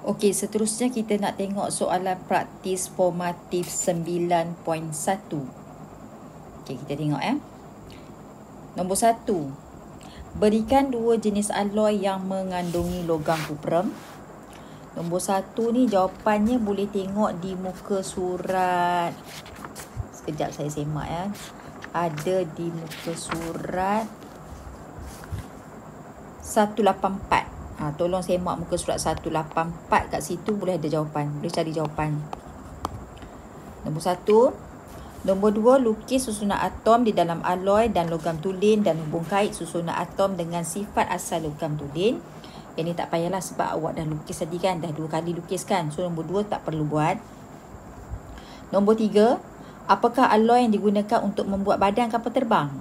Okey, seterusnya kita nak tengok soalan praktis formatif 9.1. Okey, kita tengok Nombor 1. Berikan dua jenis alloy yang mengandungi logam kuprem. Nombor 1 ni jawapannya boleh tengok di muka surat. Sekejap saya semak Ada di muka surat 184. Tolong semak muka surat 184 kat situ, boleh ada jawapan. Boleh cari jawapan. Nombor 1. Nombor 2, lukis susunan atom di dalam alloy dan logam tulen dan hubung kait susunan atom dengan sifat asal logam tulen. Yang ni tak payahlah sebab awak dah lukis tadi kan. Dah 2 kali lukis kan. So nombor 2 tak perlu buat. Nombor 3. Apakah alloy yang digunakan untuk membuat badan kapal terbang?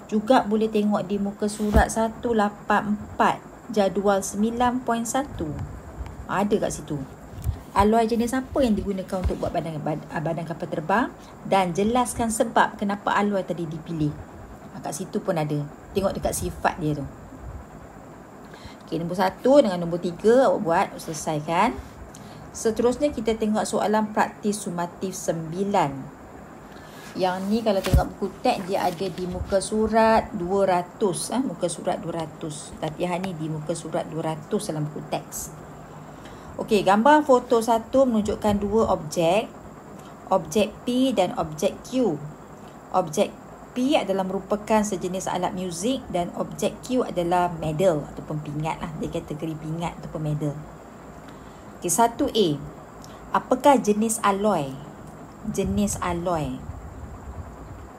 Juga boleh tengok di muka surat 184. Jadual 9.1. Ada kat situ. Alloy jenis apa yang digunakan untuk buat badan kapal terbang, dan jelaskan sebab kenapa alloy tadi dipilih. Kat situ pun ada. Tengok dekat sifat dia tu. Okey, nombor 1 dengan nombor 3 awak buat, selesaikan. Seterusnya kita tengok soalan praktis sumatif 9. Yang ni kalau tengok buku teks dia ada di muka surat 200. Muka surat 200. Latihan ni di muka surat 200 dalam buku teks. Okey, gambar foto 1 menunjukkan dua objek. Objek P dan objek Q. Objek P adalah merupakan sejenis alat muzik dan objek Q adalah medal ataupun pingat lah. Dia kategori pingat ataupun medal. Okey, 1A. Apakah jenis alloy? Jenis alloy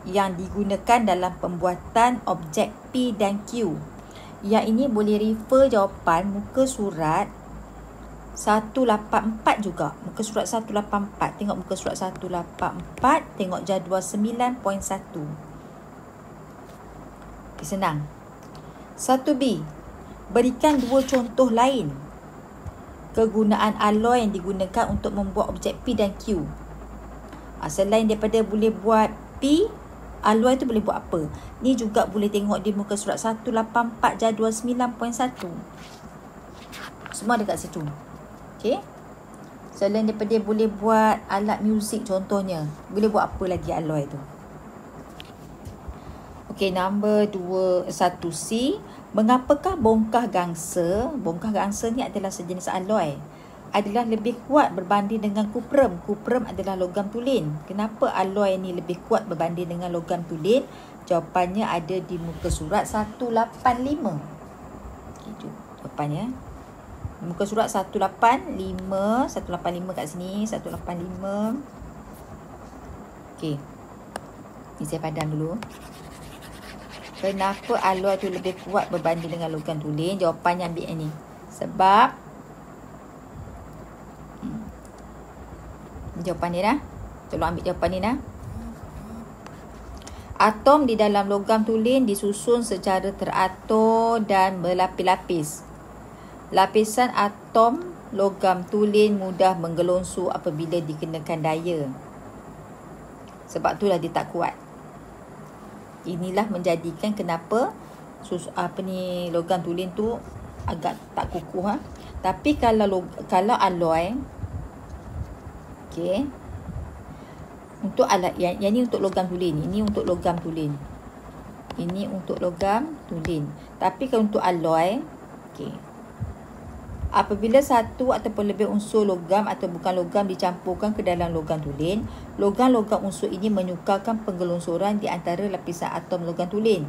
yang digunakan dalam pembuatan objek P dan Q. Yang ini boleh refer jawapan muka surat 184 juga. Muka surat 184. Tengok muka surat 184. Tengok jadual 9.1. Okay, senang. 1B. Berikan dua contoh lain kegunaan alloy yang digunakan untuk membuat objek P dan Q. Selain daripada boleh buat P, alloy tu boleh buat apa? Ni juga boleh tengok di muka surat 184 jadual 9.1. Semua dekat situ. Okey. Selain daripada boleh buat alat muzik contohnya, boleh buat apa lagi alloy tu? Okey, nombor 1C. Mengapakah bongkah gangsa? Bongkah gangsa ni adalah sejenis alloy. Adalah lebih kuat berbanding dengan kuprem. Kuprem adalah logam tulen. Kenapa alloy ni lebih kuat berbanding dengan logam tulen? Jawapannya ada di muka surat 185. Itu jawapannya. Muka surat 185. 185 kat sini. 185. Okey. Ni saya padam dulu. Kenapa alloy tu lebih kuat berbanding dengan logam tulen? Jawapannya ambil yang ni. Sebab jawapan ni dah. Tolong ambil jawapan ni dah. Atom di dalam logam tulen disusun secara teratur dan berlapis-lapis. Lapisan atom logam tulen mudah menggelonsur apabila dikenakan daya. Sebab itulah dia tak kuat. Inilah menjadikan kenapa logam tulen tu agak tak kukuh. Tapi kalau alloy, okey. Untuk alat yang ni untuk logam tulen. Ini untuk logam tulen. Ini untuk logam tulen. Tapi kalau untuk alloy, okey. Apabila satu ataupun lebih unsur logam atau bukan logam dicampurkan ke dalam logam tulen, logam-logam unsur ini menyukarkan penggelonsoran di antara lapisan atom logam tulen.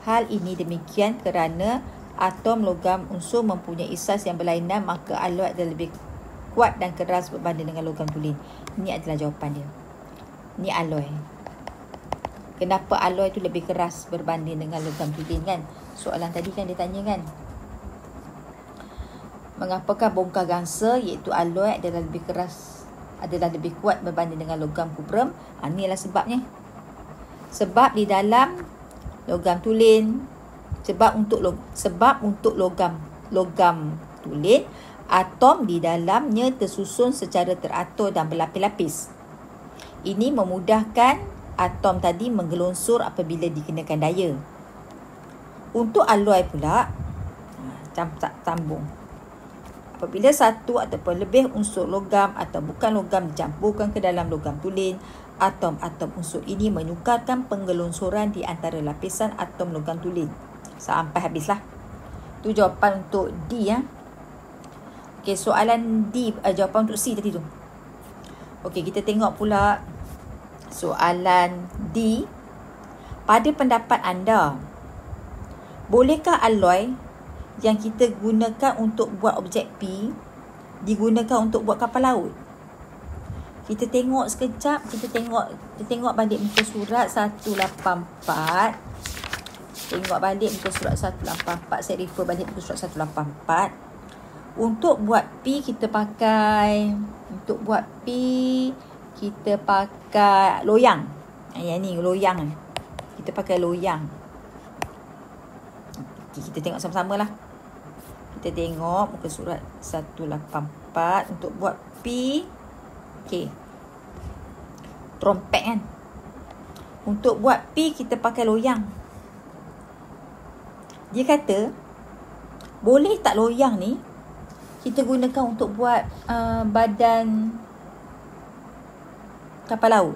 Hal ini demikian kerana atom logam unsur mempunyai saiz yang berlainan, maka alloy adalah lebih kuat dan keras berbanding dengan logam tulen. Ini adalah jawapan dia. Ni alloy. Kenapa alloy tu lebih keras berbanding dengan logam tulen kan? Soalan tadi kan dia tanya kan. Mengapakah bongkah gangsa iaitu alloy adalah lebih keras, adalah lebih kuat berbanding dengan logam kuprem? Ini adalah sebabnya. Sebab di dalam logam tulen, sebab untuk logam tulen, atom di dalamnya tersusun secara teratur dan berlapis-lapis. Ini memudahkan atom tadi menggelonsur apabila dikenakan daya. Untuk alloy pula, sambung. apabila satu ataupun lebih unsur logam atau bukan logam dicampurkan ke dalam logam tulen, atom-atom unsur ini menukarkan penggelonsoran di antara lapisan atom logam tulen. Sampai habislah. Tu jawapan untuk D ya. Okey, soalan D, jawapan untuk C tadi tu. Okey, kita tengok pula soalan D. Pada pendapat anda, bolehkah alloy yang kita gunakan untuk buat objek P digunakan untuk buat kapal laut? Kita tengok sekejap, kita tengok balik muka surat 184. Tengok balik muka surat 184. Saya refer balik muka surat 184. Untuk buat P kita pakai loyang. Yang ni loyang. Kita pakai loyang. Kita tengok sama-sama lah. Kita tengok muka surat 184 untuk buat P. Okey. Trompet kan. Untuk buat P kita pakai loyang. Dia kata, boleh tak loyang ni kita gunakan untuk buat badan kapal laut?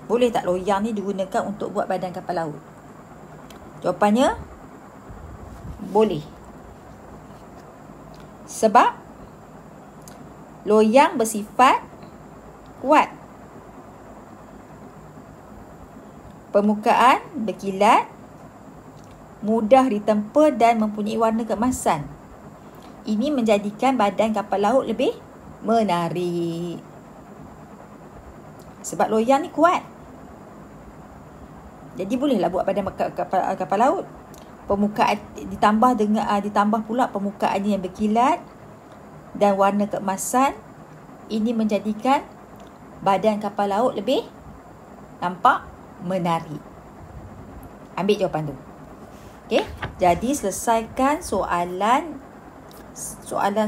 Boleh tak loyang ni digunakan untuk buat badan kapal laut? Jawapannya, boleh. Sebab loyang bersifat kuat. Permukaan berkilat, mudah ditempa dan mempunyai warna keemasan. Ini menjadikan badan kapal laut lebih menarik. Sebab loyang ni kuat. Jadi bolehlah buat badan kapal laut. Permukaan ditambah pula permukaannya yang berkilat dan warna keemasan. Ini menjadikan badan kapal laut lebih nampak menarik. Ambil jawapan tu. Okey, jadi selesaikan soalan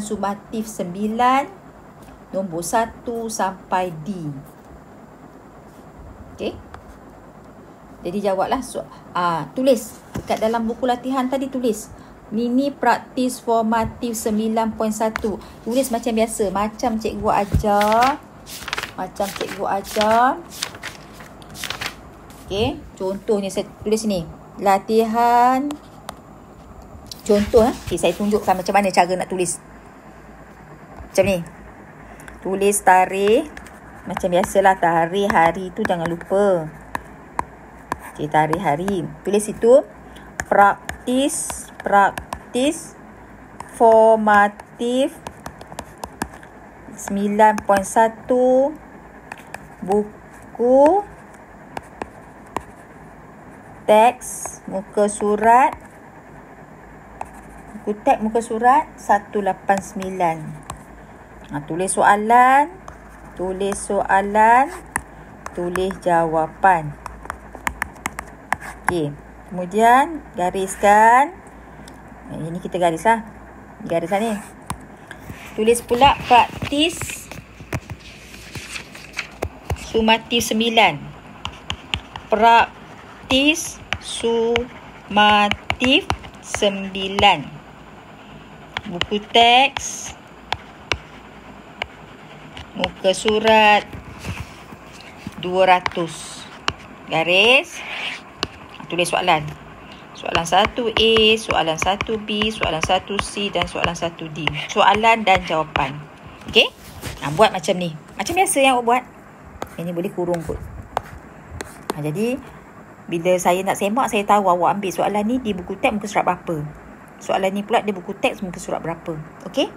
sumatif 9 nombor 1 sampai D. Okey. Jadi jawablah tulis dekat dalam buku latihan tadi, tulis mini praktis formatif 9.1. Tulis macam biasa, macam cikgu ajar. Okey, contohnya saya tulis ni. Latihan contoh okay, saya tunjukkan macam mana cara nak tulis. Macam ni. Tulis tarikh macam biasalah, tarikh hari tu jangan lupa. Okay, tarikh hari. Tulis itu praktis formatif 9.1 buku teks muka surat 189. Tulis soalan, tulis jawapan. Okey, kemudian gariskan. Ini kita garis lah. Garisan ni. Tulis pula praktis sumatif 9. Praktis sumatif 9. Buku teks muka surat 200. Garis. Tulis soalan. Soalan 1A, soalan 1B, soalan 1C dan soalan 1D. Soalan dan jawapan. Okey? Buat macam ni. Macam biasa yang awak buat. Ini boleh kurung kot. Jadi, bila saya nak semak, saya tahu awak ambil soalan ni di buku teks muka surat berapa. Soalan ni pula di buku teks muka surat berapa. Okey?